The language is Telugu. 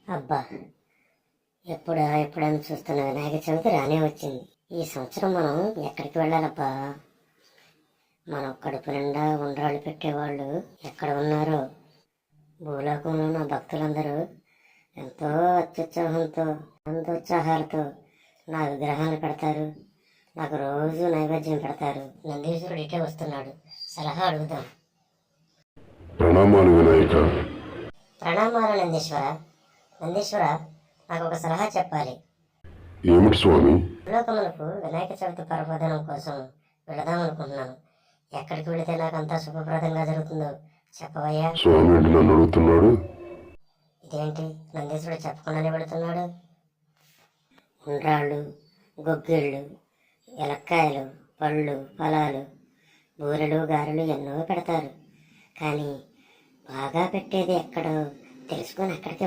అబ్బా, ఎప్పుడని చూస్తున్న వినాయక చవితి రానే వచ్చింది. ఈ సంవత్సరం మనం ఎక్కడికి వెళ్ళాలబ్బా? మనం కడుపు నిండా ఉండ్రాళ్ళు పెట్టేవాళ్ళు ఎక్కడ ఉన్నారో. భూలోకంలో ఉన్న భక్తులందరూ ఎంతో అత్యుత్సాహంతో అంతోత్సాహాలతో నా విగ్రహాన్ని పెడతారు. నాకు రోజు నైవేద్యం పెడతారు. నందీశ్వరుడు ఇటే వస్తున్నాడు, సలహా అడుగుదాం. ప్రణామాలు వినాయక. ప్రణామాలు నందీశ్వర. నందీశ్వర, నాకు ఒక సలహా చెప్పాలి. ఏమిటి స్వామి? భూలోకములకు వినాయక చవితి పర్వదినం కోసం వెళదామనుకుంటున్నాను. ఎక్కడికి వెళితే నాకు అంతా శుభప్రదంగా జరుగుతుందో చెప్పవయ్యా. స్వామి నన్ను అడుగుతున్నాడు. ఇదేంటి, నందీశ్వరుడు చెప్పకుండానే వెళుతున్నాడు? ఉండ్రాళ్ళు, గొగ్గిళ్ళు, ఎలక్కాయలు, పళ్ళు, ఫలాలు, బూరెలు, గారెలు ఎన్నో పెడతారు. కానీ బాగా పెట్టేది ఎక్కడో తెలుసుకొని అక్కడికి